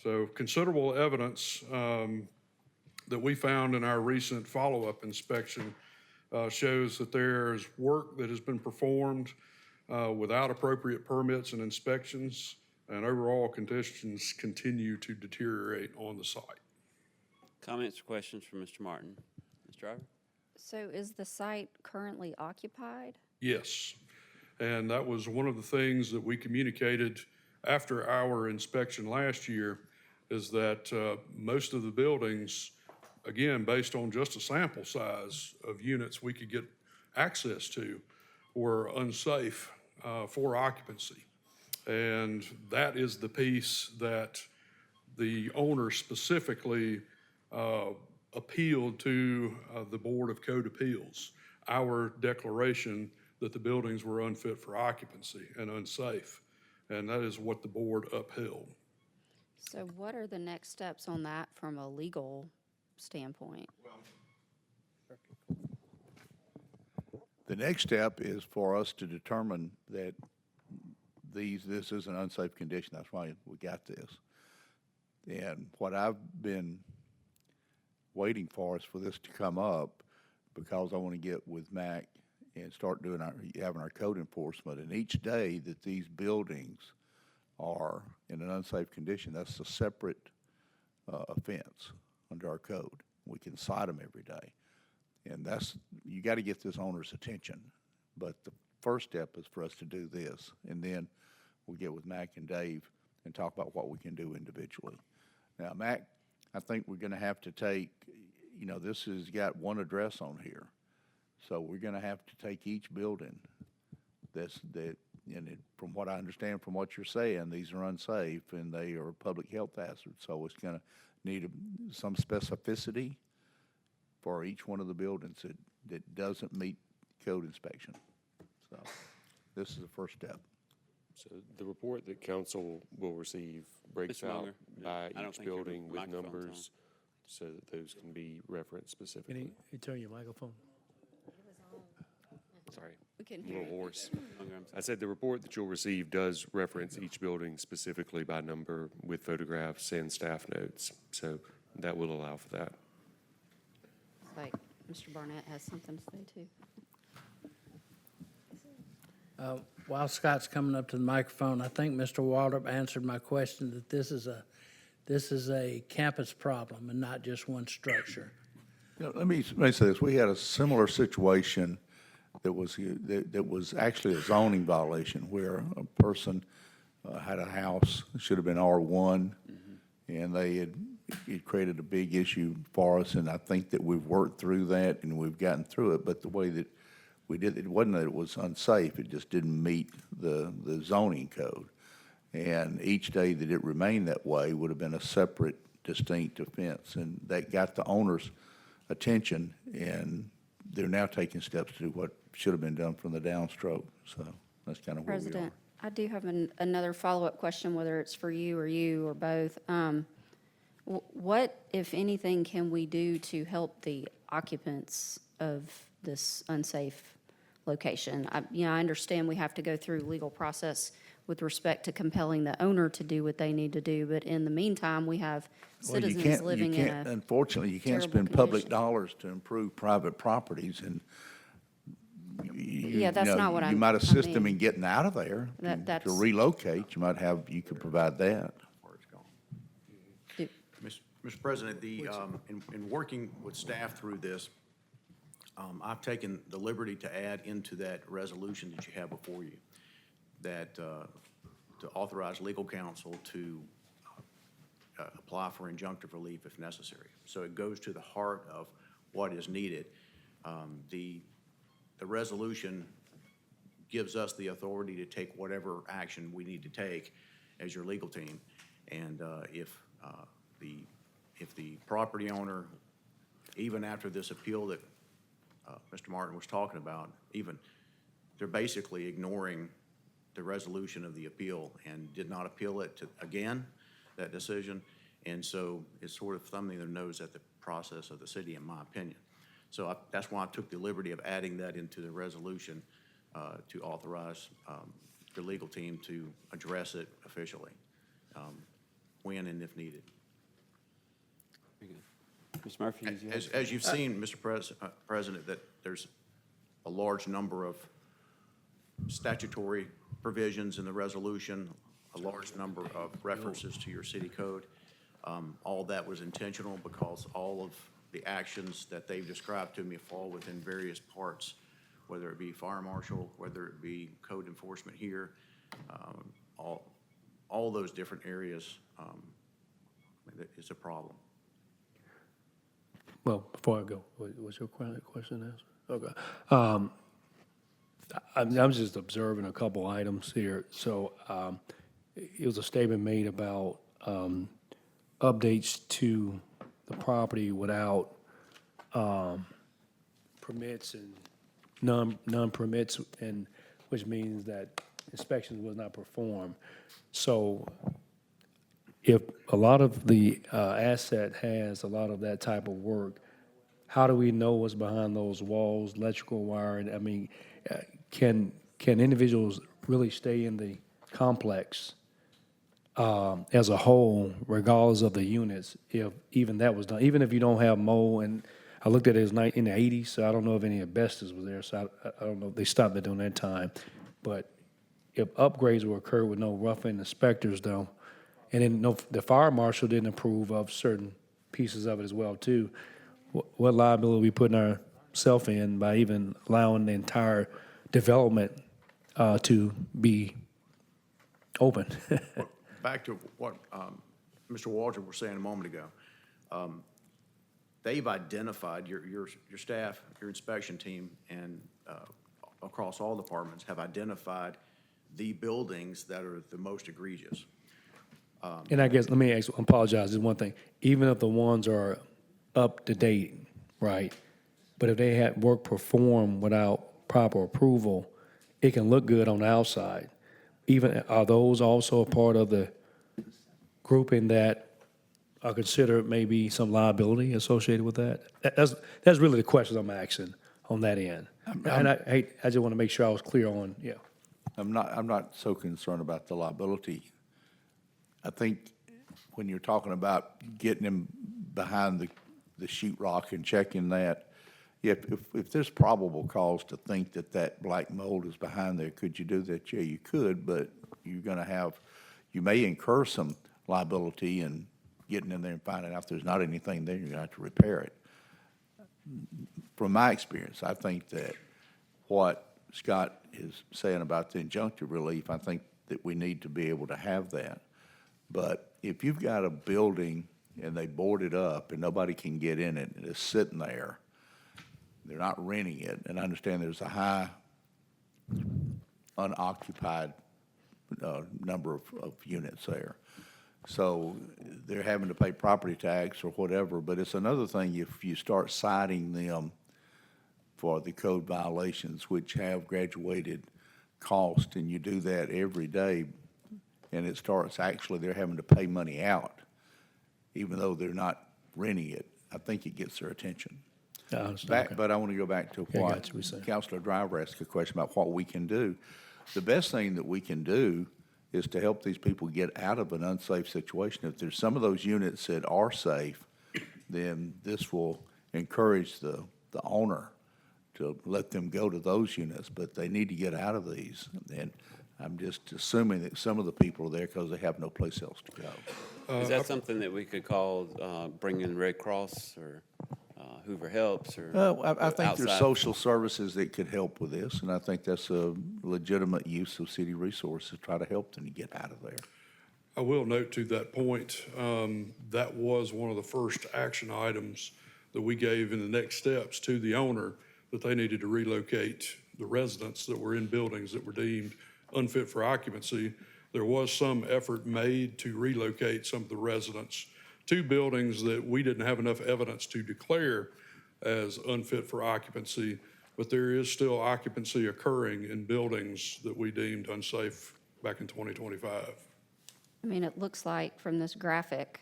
So considerable evidence that we found in our recent follow-up inspection shows that there's work that has been performed without appropriate permits and inspections. and overall conditions continue to deteriorate on the site. Comments or questions from Mr. Martin? Ms. Driver? So is the site currently occupied? Yes, and that was one of the things that we communicated after our inspection last year, is that most of the buildings, again, based on just a sample size of units we could get access to, were unsafe for occupancy. And that is the piece that the owner specifically appealed to the Board of Code Appeals, our declaration that the buildings were unfit for occupancy and unsafe. And that is what the board upheld. So what are the next steps on that from a legal standpoint? The next step is for us to determine that this is an unsafe condition. That's why we got this. And what I've been waiting for is for this to come up, because I want to get with MAC and start doing having our code enforcement. And each day that these buildings are in an unsafe condition, that's a separate offense under our code. We can cite them every day. And you got to get this owner's attention. But the first step is for us to do this, and then we'll get with Mac and Dave and talk about what we can do individually. Now, Mac, I think we're going to have to take, this has got one address on here. So we're going to have to take each building from what I understand from what you're saying, these are unsafe and they are public health hazards. So it's going to need some specificity for each one of the buildings that doesn't meet code inspection. So this is the first step. So the report that council will receive breaks Mr. out Muenger, by I don't each think your building with microphone's on. numbers so that those can be referenced specifically. Can you turn your microphone? Sorry, We can a hear little you. hoarse. Muenger, I'm sorry. I said the report that you'll receive does reference each building specifically by number with photographs and staff notes. So that will allow for that. It's like Mr. Barnett has something to say too. While Scott's coming up to the microphone, I think Mr. Waldrep answered my question that this is a campus problem and not just one structure. Let me say this. We had a similar situation that was actually a zoning violation, where a person had a house, should have been R1, and it created a big issue for us, and I think that we've worked through that and we've gotten through it. But the way that we did it wasn't that it was unsafe, it just didn't meet the zoning code. And each day that it remained that way would have been a separate, distinct offense, and that got the owner's attention, and they're now taking steps to do what should have been done from the downstroke. So that's kind of where we are. President, I do have another follow-up question, whether it's for you or both. What, if anything, can we do to help the occupants of this unsafe location? I understand we have to go through legal process with respect to compelling the owner to do what they need to do, but in the meantime, we have citizens living in a unfortunately, you can't terrible spend public condition. dollars to improve private properties, and Yeah, that's not what you I'm- might I assist them mean. in getting out of there. That's- To relocate, you could provide that. Mr. President, in working with staff through this, I've taken the liberty to add into that resolution that you have before you, that to authorize legal counsel to apply for injunctive relief if necessary. So it goes to the heart of what is needed. The resolution gives us the authority to take whatever action we need to take as your legal team. And if the property owner, even after this appeal that Mr. Martin was talking about, they're basically ignoring the resolution of the appeal and did not appeal it again, that decision. And so it's sort of thumbing their nose at the process of the city, in my opinion. So that's why I took the liberty of adding that into the resolution to authorize the legal team to address it officially, when and if needed. Ms. Murphy, did you have- As you've seen, Mr. President, that there's a large number of statutory provisions in the resolution, a large number of references to your city code. All that was intentional because all of the actions that they've described to me fall within various parts, whether it be fire marshal, whether it be code enforcement here, all those different areas, it's a problem. Well, before I go, was your question asked? Okay. I'm just observing a couple items here. So it was a statement made about updates to the property without permits and non-permits, and which means that inspections was not performed. So if a lot of the asset has a lot of that type of work, how do we know what's behind those walls, electrical wiring? I mean, can individuals really stay in the complex as a whole, regardless of the units, if even that was done? Even if you don't have mold, and I looked at it as in the 80s, so I don't know if any asbestos was there, so I don't know if they stopped it during that time. But if upgrades will occur with no roughing inspectors, though, and then the fire marshal didn't approve of certain pieces of it as well, too, what liability are we putting ourselves in by even allowing the entire development to be open? Back to what Mr. Waldrep was saying a moment ago. They've identified, your staff, your inspection team, and across all departments have identified the buildings that are the most egregious. And I guess, let me apologize, just one thing. Even if the ones are up to date, right? But if they had work performed without proper approval, it can look good on the outside. Even, are those also a part of the grouping that are considered maybe some liability associated with that? That's really the question I'm asking on that end. And I just want to make sure I was clear on, yeah. I'm not so concerned about the liability. I think when you're talking about getting them behind the sheetrock and checking that, if there's probable cause to think that black mold is behind there, could you do that? Yeah, you could, but you may incur some liability in getting in there and finding out there's not anything there, you're gonna have to repair it. From my experience, I think that what Scott is saying about the injunctive relief, I think that we need to be able to have that. But if you've got a building and they board it up and nobody can get in it and it's sitting there, they're not renting it, and I understand there's a high unoccupied number of units there. So they're having to pay property tax or whatever, but it's another thing if you start citing them for the code violations, which have graduated cost, and you do that every day, and it starts actually they're having to pay money out, even though they're not renting it. I think it gets their attention. But I want to go back to what Councilor Driver asked a question about what we can do. The best thing that we can do is to help these people get out of an unsafe situation. If there's some of those units that are safe, then this will encourage the owner to let them go to those units, but they need to get out of these. And I'm just assuming that some of the people are there because they have no place else to go. Is that something that we could call, bring in Red Cross or Hoover Helps or I think there's outside? social services that could help with this, and I think that's a legitimate use of city resources to try to help them to get out of there. I will note to that point, that was one of the first action items that we gave in the next steps to the owner, that they needed to relocate the residents that were in buildings that were deemed unfit for occupancy. There was some effort made to relocate some of the residents to buildings that we didn't have enough evidence to declare as unfit for occupancy, but there is still occupancy occurring in buildings that we deemed unsafe back in 2025. I mean, it looks like from this graphic,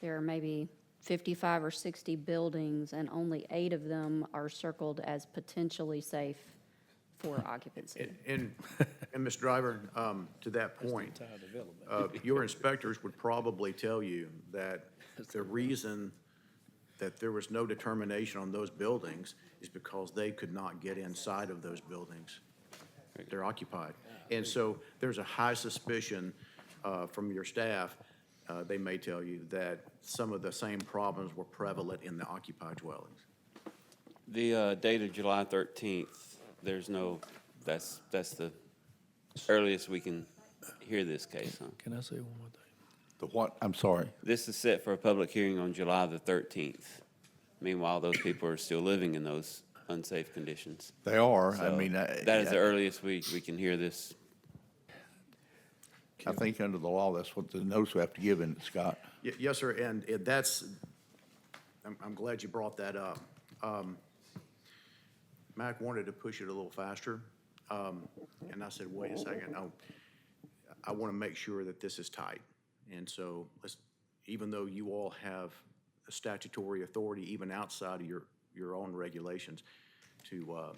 there are maybe 55 or 60 buildings, and only 8 of them are circled as potentially safe for occupancy. And Mr. Driver, to that point, your inspectors would probably tell you that the reason that there was no determination on those buildings is because they could not get inside of those buildings. They're occupied. And so there's a high suspicion from your staff, they may tell you that some of the same problems were prevalent in the occupied dwellings. The date of July 13th, there's no, that's the earliest we can hear this case, huh? Can I say one more thing? The what? I'm sorry. This is set for a public hearing on July the 13th. Meanwhile, those people are still living in those unsafe conditions. They are. I So mean, that is the earliest we can hear this. I think under the law, that's what the notice we have to give in, Scott. Yes, sir, and that's, I'm glad you brought that up. Mac wanted to push it a little faster, and I said, wait a second, I want to make sure that this is tight. And so, even though you all have a statutory authority, even outside of your own regulations, to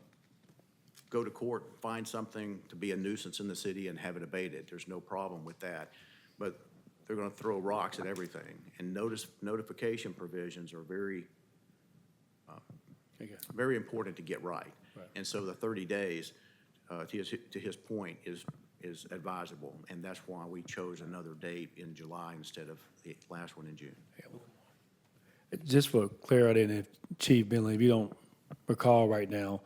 go to court, find something to be a nuisance in the city and have it abated, there's no problem with that. But they're going to throw rocks at everything, and notification provisions are very very important to get right. And so the 30 days, to his point, is advisable, and that's why we chose another date in July instead of the last one in June. Just for clarity, and if Chief Bentley, if you don't recall right now,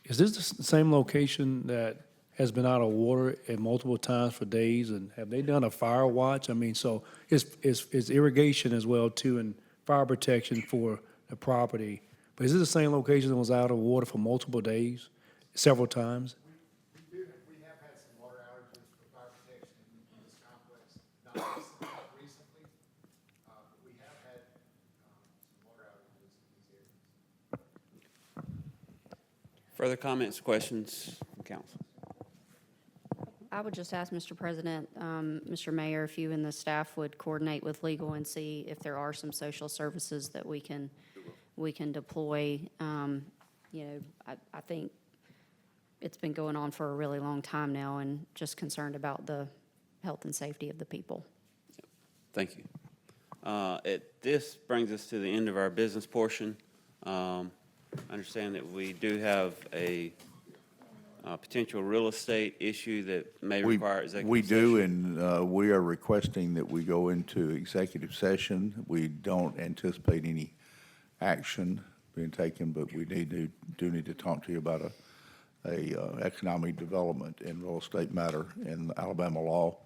is this the same location that has been out of water at multiple times for days, and have they done a fire watch? I mean, so it's irrigation as well too, and fire protection for the property. But is this the same location that was out of water for multiple days, several times? We have had some water outages for fire protection in this complex, not recently, but we have had some water outages in these areas. Further comments, questions from council? I would just ask, Mr. President, Mr. Mayor, if you and the staff would coordinate with legal and see if there are some social services that we can deploy. You know, I think it's been going on for a really long time now, and just concerned about the health and safety of the people. Thank you. This brings us to the end of our business portion. I understand that we do have a potential real estate issue that may require executive session. We do, and we are requesting that we go into executive session. We don't anticipate any action being taken, but we do need to talk to you about a economic development in real estate matter. And Alabama law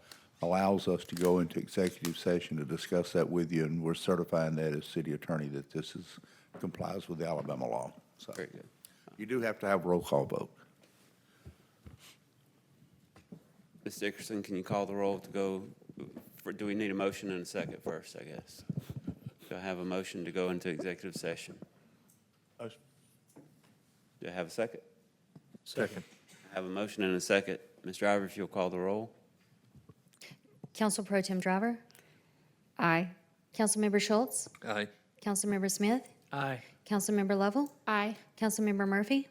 allows us to go into executive session to discuss that with you, and we're certifying that as city attorney that this complies with the Alabama law. So Very good. you do have to have a roll call vote. Ms. Dickerson, can you call the roll to go, do we need a motion and a second first, I guess? Do I have a motion to go into executive session? Motion. Do I have a second? Second. I have a motion and a second. Ms. Driver, if you'll call the roll. Council Pro Tem Driver? Aye. Councilmember Schultz? Aye. Councilmember Smith? Aye. Councilmember Lovell? Aye. Councilmember Murphy?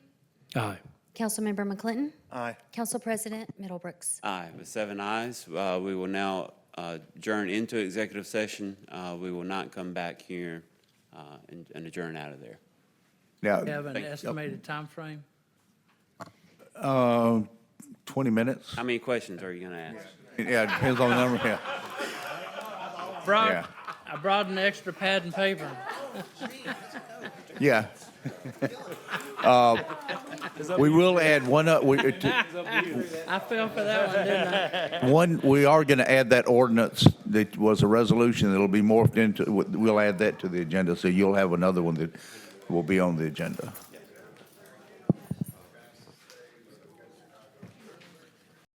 Aye. Councilmember McClinton? Aye. Council President Middlebrooks? Aye, with 7 ayes. We will now adjourn into executive session. We will not come back here and adjourn out of there. Now, You have an estimated time frame? 20 minutes? How many questions are you going to ask? Yeah, it depends on the number, yeah. Yeah. I brought an extra pad and paper. Yeah. We will add one, I fell for that one, didn't I? we are going to add that ordinance that was a resolution that'll be morphed into, we'll add that to the agenda, so you'll have another one that will be on the agenda.